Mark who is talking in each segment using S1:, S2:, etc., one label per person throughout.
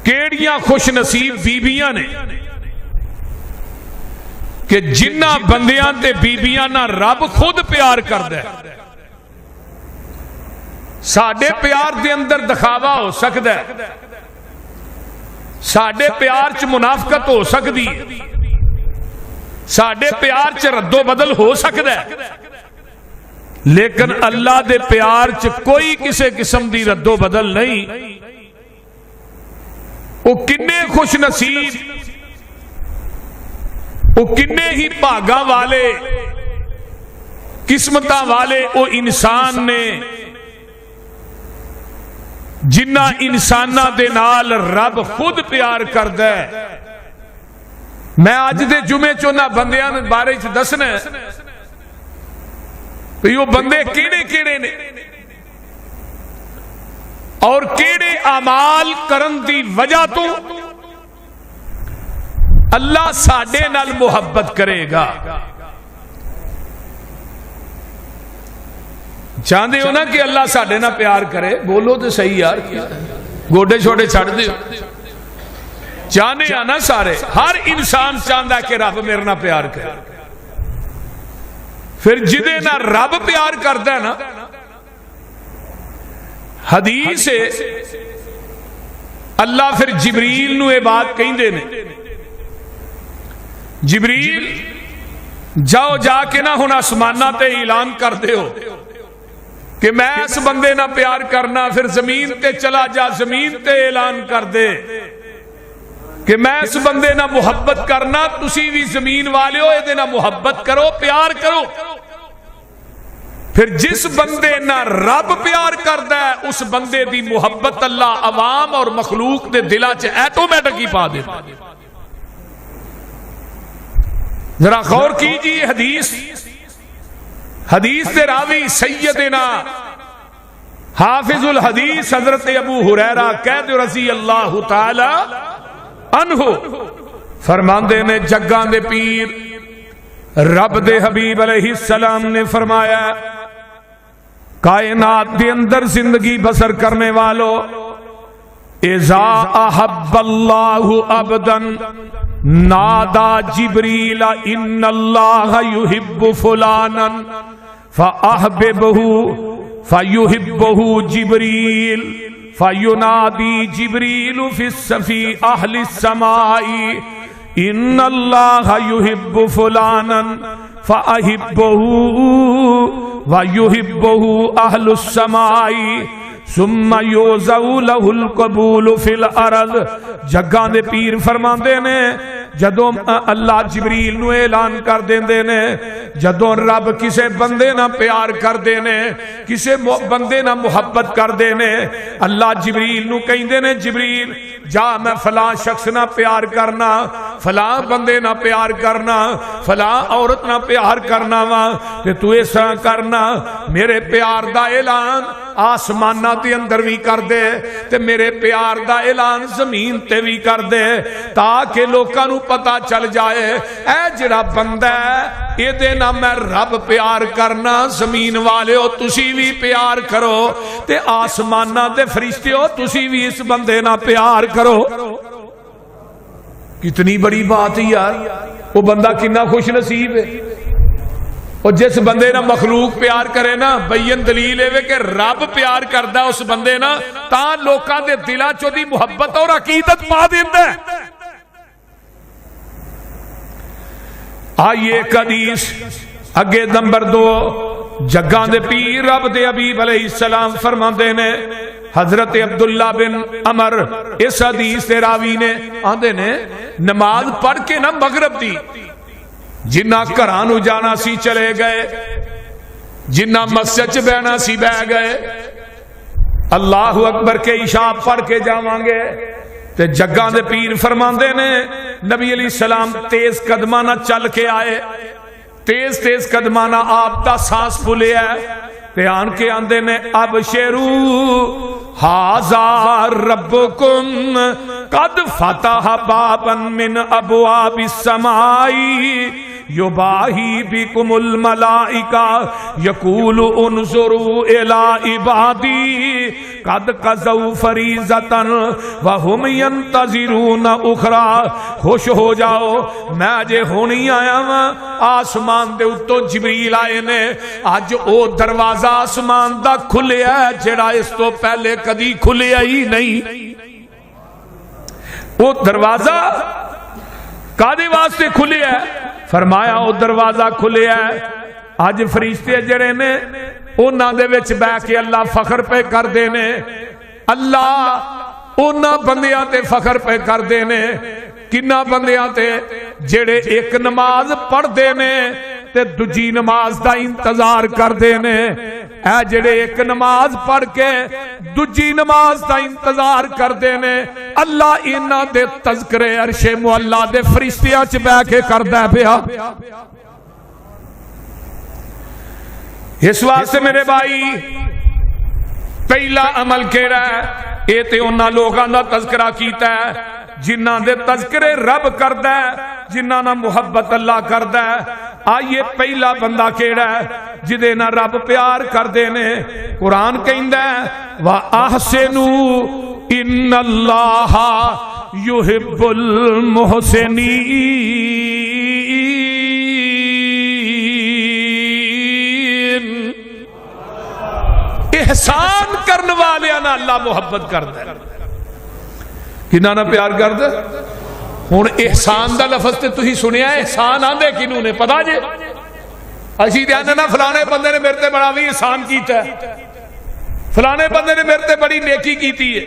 S1: کیڑیاں خوش نصیب بیبیاں نے کہ جنہ بندیاں تے بیبیاں نہ رب خود پیار کردا ہے. ساڈے پیار دے اندر دکھاوا ہو سکدا ہے، ساڈے پیار چ منافقت ہو سکتی ہے، ساڈے پیار چ رد و بدل ہو سکتا ہے، لیکن اللہ دے پیار چ کوئی کسی قسم دی رد و بدل نہیں. وہ کنے خوش نصیب، وہ کنے ہی بھاگا والے قسمتاں والے وہ انسان نے جنہ انساناں دے نال رب خود پیار کردا ہے. میں اج دے جمعے چونا بندیاں دے بارے چ دسنا ہے کہ وہ بندے کیڑے کیڑے نے اور کیڑے اعمال کرن دی وجہ تو اللہ ساڈے نال محبت کرے گا. چاہتے ہو نا کہ اللہ ساڈے نال پیار کرے؟ بولو تو صحیح یار، گوڈے چھوڑے چھڑ دیو. چاہنے آنا سارے، ہر انسان چاہتا ہے کہ رب میرے نال پیار کرے. پھر جدے نال رب پیار کرتا ہے نا، حدیث ہے اللہ پھر جبریل نو یہ بات کہندے نے، جبریل جاؤ جا کے نہ ہن آسماناں تے اعلان کر دیو کہ میں اس بندے نہ پیار کرنا. پھر زمین تے چلا جا، زمین تے اعلان کر دے کہ میں اس بندے نہ محبت کرنا. تسی بھی زمین والے ہو، یہ نہ محبت کرو، پیار کرو. پھر جس بندے نہ رب پیار کردا ہے اس بندے دی محبت اللہ عوام اور مخلوق دے دلاں چ ایٹومیٹک ہی پا دیتا. ذرا غور کیجیے حدیث دے راوی سیدنا حافظ الحدیث حضرت ابو ہریرہ قید رضی اللہ تعالی عنہ فرماندے نے جگاں دے پیر رب دے حبیب علیہ السلام نے فرمایا کائنات دے اندر زندگی بسر کرنے والو اذا احب اللہ عبدا نادا جبریل ان اللہ یحب فلانا فاحببہ فیحبہ جبریل فینادی جبریل فی اہل السماء ان اللہ یحب فلانا فاحبہ ویحبہ اہل السماء ثم یوزع لہ القبول فی الارض. جگاں دے پیر فرماندے نے جدوں اللہ جبریل نو اعلان کر دیندے نے جدوں رب کسے بندے نہ پیار کر دینے، کسے بندے نہ محبت کر دینے، اللہ جبریل نو کہندے نے جبریل جا میں فلاں شخص نہ پیار کرنا، فلاں بندے نہ پیار کرنا، فلاں عورت نہ پیار کرنا وا تے تو ایسا کرنا میرے پیار دا اعلان آسمانہ دے اندر بھی کر دے تے میرے پیار دا اعلان زمین تے بھی کر دے تاکہ لوکاں نو پتہ چل جائے اے جڑا بندہ ہے اے دے نا میں رب پیار کرنا. زمین والے ہو تسی بھی پیار کرو تے آسمانہ دے فرشتے ہو تسی بھی اس بندے نا پیار کرو. کتنی بڑی بات ہے یار. وہ بندہ کتنا خوش نصیب ہے. اور جس بندے نا مخلوق پیار کرے نا بین دلیل ہے کہ رب پیار کردا اس بندے نا تا لوکاں دے دلاں چوں دی محبت اور عقیدت پا دیندا ہے. آئیے ایک حدیث اگے نمبر 2 جگاں دے پیر رب دے حبیب علیہ السلام فرماندے نے حضرت عبداللہ بن عمر اس حدیث دے راوی نے آندے نے نماز پڑھ کے نا مغرب دی جنہ گھراں نو جانا سی چلے گئے، جنہ مسجد چ بہنا سی بہ گئے، اللہ اکبر کے عشاء پڑھ کے جاواں گے تے جگاں دے پیر فرماندے نے نبی علیہ السلام تیز قدمانہ چل کے آئے، تیز تیز قدمانہ آپ دا سانس پھولے ہے تے آن کے آندے نے ابشروا ھذا ربکم قد فتح بابا من ابواب السماء یباہی بکم الملائکہ یقول انظروا الی عبادی قد قضوا فریضۃ وہم ینتظرون اخری، خوش ہو جاؤ میں جے ہونی آیا ہاں، آسمان دے اتوں جبریل آئے نے، اج او دروازہ آسمان دا کھلیا ہے جڑا اس تو پہلے کدی کھلیا ہی نہیں۔ وہ دروازہ کادے واسطے کھلیا ہے؟ فرمایا وہ دروازہ کھلیا ہے اج فرشتے جڑے نے انہاں دے وچ بیٹھ کے اللہ فخر پہ کر دے نے، اللہ انہاں بندیاں تے فخر پہ کر دے نے، کنہ بندیاں تے جڑے ایک نماز پڑھ دے نے تے دوجی نماز دا انتظار کر دے نے، اے جڑے ایک نماز پڑھ کے دوجی نماز دا انتظار کر دے نے، اللہ انہاں دے تذکرے عرش معلا دے فرشتیاں چ بیٹھ کے کردا پیا۔ اس واسطے میرے بھائی پہلا عمل کیڑا ہے؟ اے تے انہاں لوگاں دا تذکرہ کیتا ہے جنہاں دے تذکرے رب کردا ہے، جنہاں نال محبت اللہ کردا ہے۔ آئیے پہلا بندہ کیڑا ہے جدے نال رب پیار کردے نے؟ قرآن کہندا ہے وَأَحْسِنُوا إِنَّ اللَّهَ يُحِبُّ الْمُحْسِنِينَ۔ احسان کرنے والے نا اللہ محبت کردا ہے، کنہاں نال پیار کردا ہے؟ ہن احسان دا لفظ تے تسی سنیا ہے، احسان آندے کنوں نے پتہ جے؟ اسی تے آندے نا فلانے بندے نے میرے تے بڑا بھی احسان کیتا ہے، فلانے بندے نے میرے تے بڑی نیکی کیتی ہے۔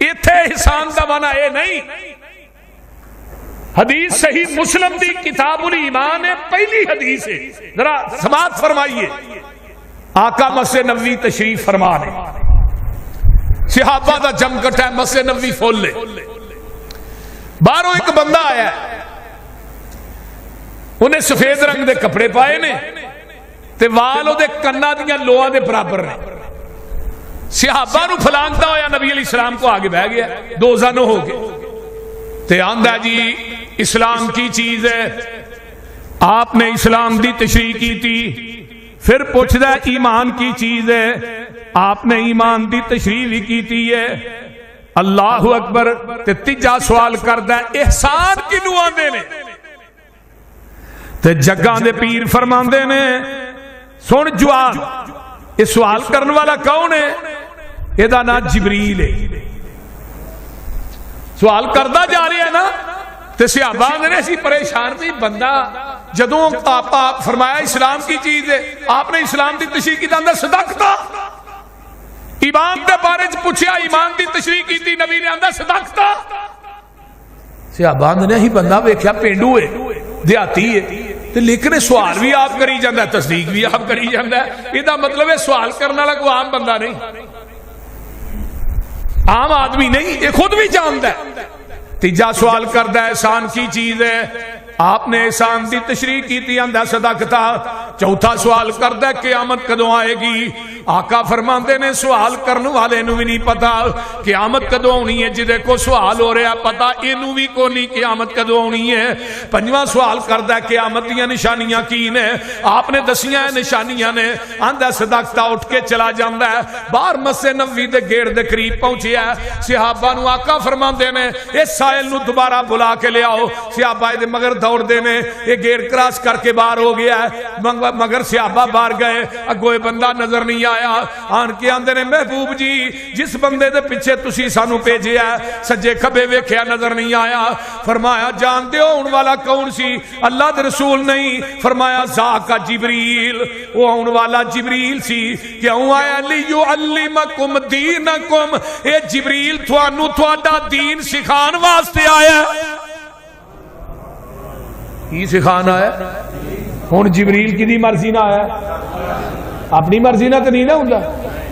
S1: ایتھے احسان دا معنی اے نہیں۔ حدیث صحیح مسلم دی کتاب الایمان ہے، پہلی حدیث ہے، ذرا سماعت فرمائیے۔ آقا مسجد نبوی تشریف فرما ہے، صحابہ دا جم کٹا ہے، مسجد نبوی فل لے، باہروں ایک بندہ آیا ہے، انہیں سفید رنگ دے کپڑے پائے نے تے وال او دے کنا دیاں لوہاں دے برابر نے۔ صحابہ نو پھلانتا ہویا نبی علیہ السلام کو آگے بہ گیا، دو زن ہو گئے تے آندا جی اسلام کی چیز ہے، آپ نے اسلام دی تشریح کی تھی، پھر پوچھدا ہے ایمان کی چیز ہے، آپ نے ایمان دی تشریح بھی کی تھی ہے۔ اللہ اکبر۔ تے تیجا سوال کردا ہے احسان کینوں آندے نے؟ تے جگاں دے پیر فرماندے نے سن جواب، یہ سوال کرنے والا کون ہے؟ یہ دا نام جبریل ہے۔ سوال کردا جا رہا ہے نا، تے صحابہ نے اسی پریشان بھی بندہ جدوں آپ فرمایا اسلام کی چیز ہے، آپ نے اسلام دی تشریح کی اندر صدقتا، ایمان دے بارے پوچھیا ایمان دی تشریح کی تھی، نبی نے اندر صدقتا۔ صحابہ نے ہی بندہ ویکھیا پینڈو ہے، دیہاتی ہے، لیکن سوال بھی آپ کری جاندہ ہے، تصدیق بھی آپ کری جاندہ ہے، یہ دا مطلب ہے سوال کرنا لگا وہ عام بندہ نہیں، عام آدمی نہیں، یہ خود بھی جاندہ ہے۔ تیجا سوال کردہ احسان کی چیز ہے، آپ نے احسان دی تشریح کی تھی، اندہ صدقتا۔ چوتھا سوال کردہ قیامت کدوں آئے گی؟ آقا فرماندے نے سوال کرنے والے نو بھی نہیں پتا قیامت کدوں ہونی ہے، جدے کو سوال ہو رہا پتا اینو بھی کو نہیں قیامت کدوں ہونی ہے۔ پنجواں سوال کردہ قیامت دیاں نشانیاں کی نے؟ آپ نے دسیاں نشانیاں نے، اندہ صدقتا اٹھ کے چلا جاندہ ہے، باہر مسجد نبوی دے گیڑ دے قریب پہنچے ہے، صحابہ نو آقا فرماندے نے اس سائل نو دوبارہ بلا کے لے آؤ، صحابہ دے مگر دوڑ دے نے، یہ گیڑ کراس کر کے باہر ہو گیا ہے، مگر صحابہ باہر گئے، اگوئے بندہ نظر نہیں آیا، آن کے آندے نے محبوب جی جس بندے دے پیچھے تسی سانو بھیجے ہے سجے کھبے ویکھیا نظر نہیں آیا۔ فرمایا جان دیو ان والا کون سی؟ اللہ دے رسول نہیں، فرمایا ذاکا جبریل، وہ ان والا جبریل سی، کیوں آیا؟ لیعلمکم دینکم، اے جبریل تھوانو تھوڑا دین سکھان واسطے آیا۔ کی سکھانا ہے؟ ہن جبریل کی دی مرضی نہ آیا، اپنی مرضی نہ تو نہیں نہ ہوندا،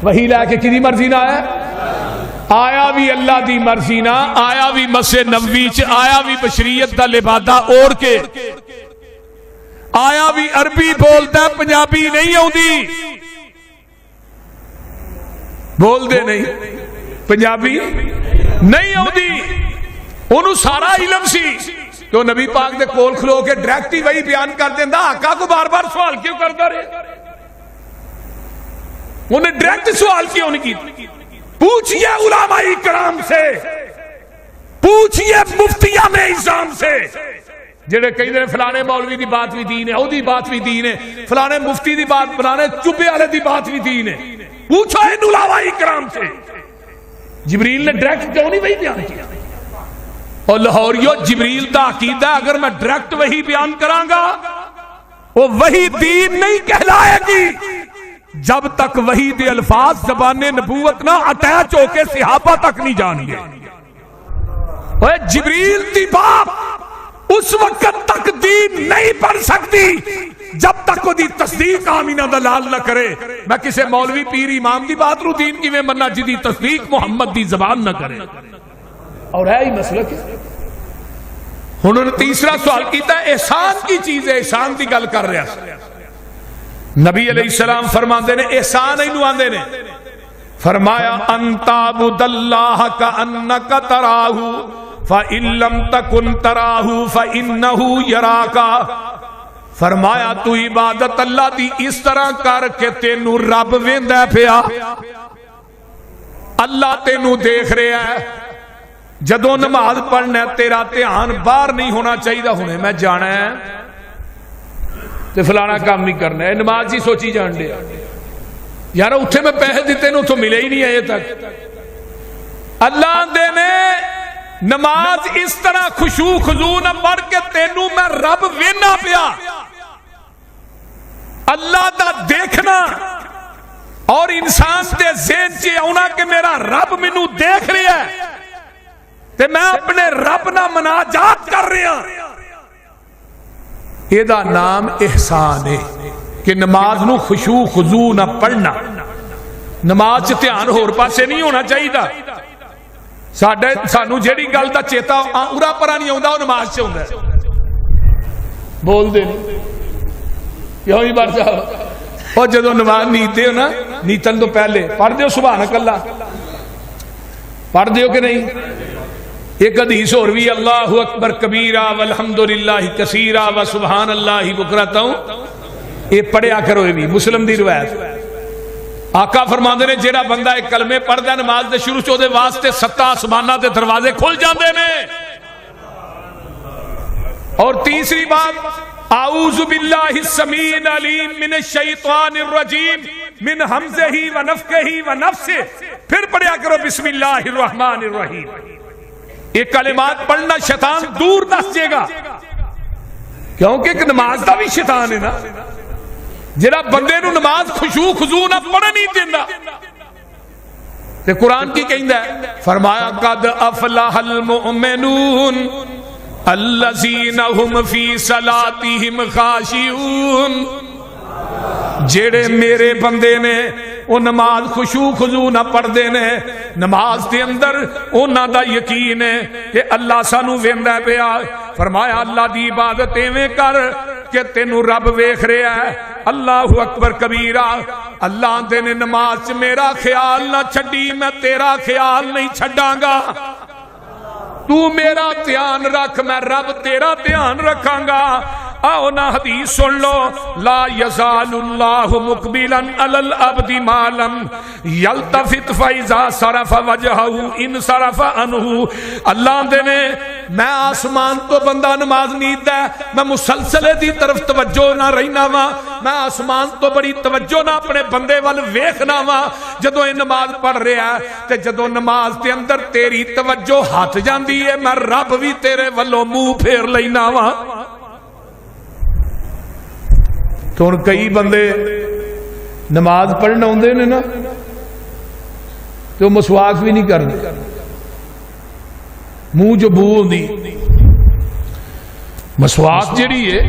S1: وہی لے کے کدی مرضی نہ آیا، آیا بھی اللہ دی مرضی نہ، آیا بھی مسجد نبوی چ، آیا بھی بشریت دا لبادہ اوڑھ کے، آیا بھی عربی بولدا ہے، پنجابی نہیں آوندی، بول دے نہیں پنجابی نہیں آوندی، انہوں سارا علم سی، تو نبی پاک دے کول کھلو کے ڈائریکٹ ہی وہی بیان کر دیندا، آقا کو بار بار سوال کیوں کرتا رہے؟ انہیں ڈائریکٹ سوال کیوں نہیں کی؟ پوچھئے علماء کرام سے، پوچھئے مفتیان اعظام سے جڑے کہیں دے فلانے مولوی دی بات بھی دین ہے، او دی بات بھی دین ہے، فلانے مفتی دی بات، فلانے چوبے والے دی بات بھی دین ہے. پوچھو ان علماء کرام سے جبریل نے ڈائریکٹ کیوں نہیں وہی بیان کیا؟ اور لاہوریو جبریل دا عقیدہ اگر میں ڈائریکٹ وہی بیان کراں گا وہ وہی دین نہیں کہلائے گی جب تک وہی دے الفاظ زبان نبوت نہ اٹیچ ہو کے صحابہ تک نہیں جان گے. جبریل دی بات اس وقت تک دین نہیں بن سکتی جب تک وہ دی تصدیق آمینہ دلال نہ کرے. میں کسے مولوی پیر امام دی بات رو دین کی میں مننا جدی تصدیق محمد دی زبان نہ کرے. اور ہے ہی مسئلہ کیا؟ انہوں نے تیسرا سوال کیتا ہے احسان کی چیز ہے، احسان دی گل کر رہا ہے. نبی علیہ السلام فرماندے نے احسان ہی نواندے نے، فرمایا انت عبد اللہ کانک تراہ فإن لم تکن تراہ فإنہ یراکا. فرمایا تو عبادت اللہ دی اس طرح کر کے تینو رب ویندا پیا، اللہ تینو دیکھ رہا ہے. جدو نماز پڑھنا تیرا دھیان باہر نہیں ہونا چاہیے، ہونے میں جانا ہے تے فلانا کام نہیں کرنا ہے، نماز ہی سوچی جان دے یار اٹھے میں پیسے دیتے نے تو ملے ہی نہیں آئے تک. اللہ دے نے نماز اس طرح خشوع خضوع نہ پڑھ کے تینو میں رب وینا پیا. اللہ دا دیکھنا اور انسان دے ذہن چ آنا کہ میرا رب مینوں دیکھ رہا ہے تے میں اپنے رب نہ مناجات کر رہا. یہ دا نام احسان ہے کہ نماز نو خشوع خضوع نہ پڑھنا. نماز چ دھیان ہور پاسے نہیں ہونا چاہیے. سانو جیڑی گل دا چیتا اورا پرا نہیں آندا وہ نماز چ ہوندا ہے. بول دے کیوں ہی بار صاحب اور جدو نماز نیتے ہو نا نیتن تو پہلے پڑھ دیو سبحانک اللہ، پڑھ دیو کہ نہیں؟ ایک حدیث اور بھی اللہ اکبر کبیرہ والحمدللہ کثیرہ وسبحان اللہ بکرۃ، یہ پڑھیا کرو. یہ بھی مسلم دی روایت. آقا فرماندے نے جیڑا بندہ ایک کلمے پڑھدا نماز دے شروع چ دے واسطے 7 آسماناں دے دروازے کھل جاندے نے. اور تیسری بات اعوذ باللہ السمیع العلیم من الشیطان الرجیم من حمزہ ونفخہ ونفثہ. پھر پڑھیا کرو بسم اللہ الرحمن الرحیم. یہ کلمات پڑھنا شیطان دور دس جے گا کیونکہ ایک نماز دا بھی شیطان ہے نا جڑا بندے نو نماز خشوع خضوع نہ پڑھن نہیں دیندا. تے قرآن کی کہندا ہے فرمایا قد افلح المؤمنون الذین هم فی صلاتهم خاشعون. جڑے میرے بندے نے وہ نماز خشوع خضوع نہ پڑھ دے نے، نماز دے اندر انہاں دا یقین ہے کہ اللہ سانو ویندا پیا. فرمایا اللہ دی عبادت ایویں کر کہ تینو رب ویکھ رہا ہے. اللہ اکبر کبیرہ. اللہ دے نے نماز چ میرا خیال نہ چھڈی، میں تیرا خیال نہیں چھڈاں گا. تو میرا دھیان رکھ، میں رب تیرا دھیان رکھاں گا. آؤ نا حدیث سن لو، لا یزال اللہ مقبلا علی العبد ما لم یلتفت فاذا صرف وجهه انصرف عنه. اللہ دے نے میں آسمان تو بندہ نماز نیتا ہے، میں مسلسل دی طرف توجہ نہ رہنا وا، میں آسمان تو بڑی توجہ نہ اپنے بندے وال ویکھنا وا جدوں یہ نماز پڑھ رہا ہے. تے جدوں نماز دے اندر تیری توجہ ہٹ جاندی ہے میں رب بھی تیرے والوں منہ پھیر لینا وا. تو کئی بندے نماز پڑھنا ہوندے نے نا تو مسواک بھی نہیں کرتے، منہ جو بو ہوندی. مسواک جڑی ہے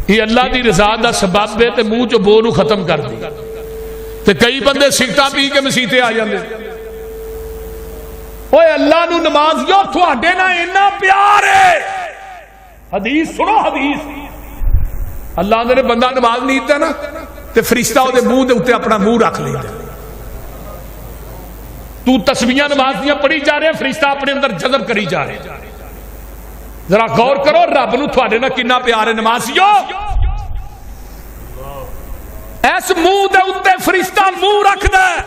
S1: یہ اللہ دی رضا دا سبب ہے تے منہ جو بو نو ختم کر دی. تے کئی بندے سگٹاں پی کے مسیتے آ جاندے. اوے اللہ نو نماز جو تھوڑے نال اتنا پیار ہے. حدیث سنو حدیث. اللہ نے بندہ نماز نہیں دیتا نا تے فرشتہ وہ منہ دے اوتے اپنا منہ رکھ لیتا. تو تسبیحاں نماز دیاں پڑھی جا رہے فرشتہ اپنے اندر جذب کری جا رہے. ذرا غور کرو رب نو تھوڑے نال کنا پیار ہے نمازیو. اس منہ دے اوتے فرشتہ منہ رکھدا ہے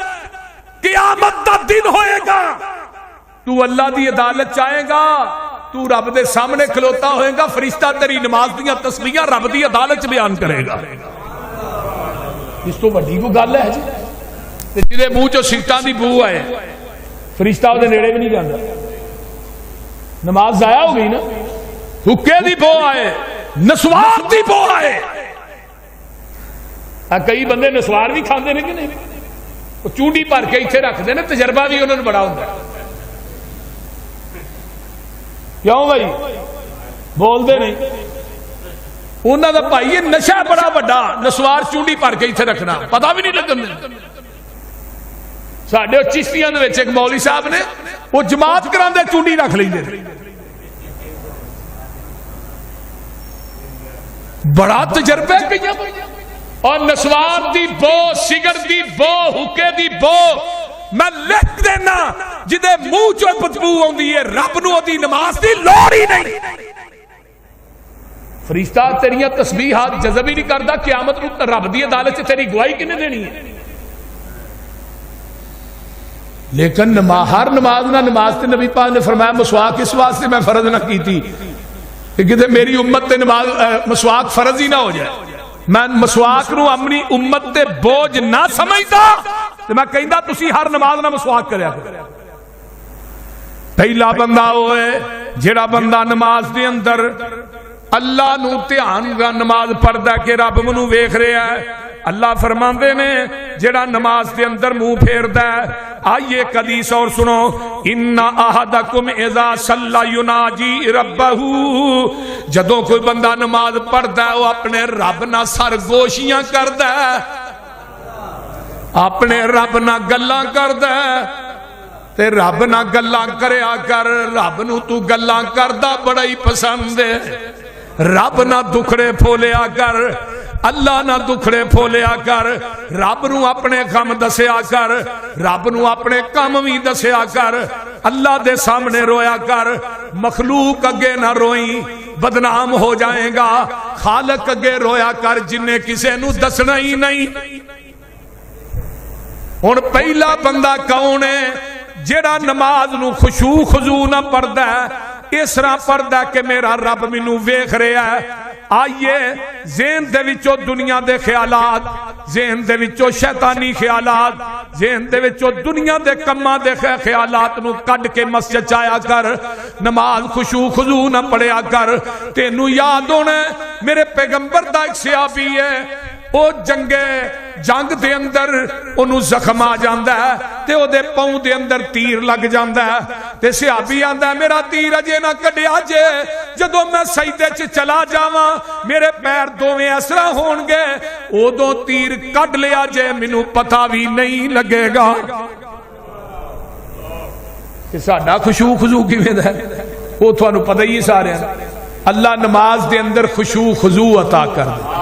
S1: قیامت دا دن ہوئے گا تو اللہ دی عدالت چاہے گا تو رب دے سامنے کھلوتا ہوئے گا فرشتہ تیری نماز دیاں تسبیحاں رب دی عدالت بیان کرے گا اس تو بڑی کو گل ہے جی جہدے منہ چوں سگرٹاں دی بو آئے فرشتہ وہ نیڑے بھی نہیں جانا نماز ضائع ہو گئی نا حکے دی بو آئے نسوار دی بو آئے کئی بندے نسوار بھی کھاندے نے کہ نہیں وہ چونڈی بھر کے اتنے رکھتے ہیں تجربہ بھی انہوں نے بڑا ہوتا ہے کیوں بھائی بولتے نہیں انہوں کا بھائی یہ نشہ بڑا بڑا نسوار چونڈی بھر کے اتنے رکھنا پتا بھی نہیں لگن ساڈے چشتیاں دے وچ ایک مولوی صاحب نے وہ جماعت کراندے چونڈی رکھ لیندے بڑا تجربہ کیا اور نسوار دی بو سگرٹ دی بو حکے دی بو میں لکھ دینا جدے منہ چوں بدبو آندی ہے رب نو دی نماز دی لوڑ ہی نہیں فرشتہ تیریاں تسبیحات جذب ہی نہیں کردا قیامت نو رب دی عدالت چ تیری گواہی کنے دینی ہے لیکن ہر نماز نہ نماز تے نبی پاک نے فرمایا مسواک اس واسطے میں فرض نہ کی تھی کہ کدے میری امت تے نماز مسواک فرض ہی نہ ہو جائے میں مسواک نو اپنی امت تے بوجھ نہ سمجھدا تے میں کہندا تسی ہر نماز نہ مسواک کریا کرو پہلا بندہ ہوئے جڑا بندہ نماز دے اندر اللہ نو دھیان نماز پڑھدا کہ رب منو ویکھ رہا ہے اللہ فرماندے نے جڑا نماز دے اندر منہ پھیردا ہے آئیے ایک حدیث اور سنو ان احدکم اذا صلی یناجی ربہ جدوں کوئی بندہ نماز پڑھدا ہے وہ اپنے رب نہ سرگوشیاں کردا ہے اپنے رب نہ گلاں کردا ہے تے رب نہ گلاں کریا کر رب نو تو گلاں کردا بڑا ہی پسند ہے رب نہ دکھڑے پھولیا کر اللہ نہ دکھڑے پھولیا کر رب نو اپنے غم دسیا کر رب نو اپنے کم بھی دسیا کر اللہ دے سامنے رویا کر مخلوق اگے نہ روئی بدنام ہو جائے گا خالق اگے رویا کر جنہیں کسے نو دسنا ہی نہیں ہن پہلا بندہ کون ہے جڑا نماز نو خشوع خضوع نہ پڑھدا ہے اس طرح پڑھدا کہ میرا رب مینوں ویکھ رہا ہے آئیے ذہن دے وچوں دنیا دے خیالات ذہن دے وچوں شیطانی خیالات ذہن دے وچوں دنیا دے کماں دے خیالات نو کڈ کے مسجد چایا کر نماز خشوع خضوع نہ پڑھیا کر تینوں یاد ہونا میرے پیغمبر دا ایک صحابی ہے او جنگ دے اندر انہوں زخم آ جاندہ ہے تے او دے پاؤں دے اندر تیر لگ جاندہ ہے تے صحابی آندہ ہے میرا تیر اجے نہ کڈیا جے جدوں میں سجدے چ چلا جاواں میرے پیر دوویں اس طرح ہون گے اودوں تیر کڈ لیا جے مینوں پتہ بھی نہیں لگے گا کہ ساڈا خشوع خضوع کیویں دا ہے وہ تھانوں پتہ ہی سارے اللہ نماز دے اندر خشوع خضوع عطا کر دے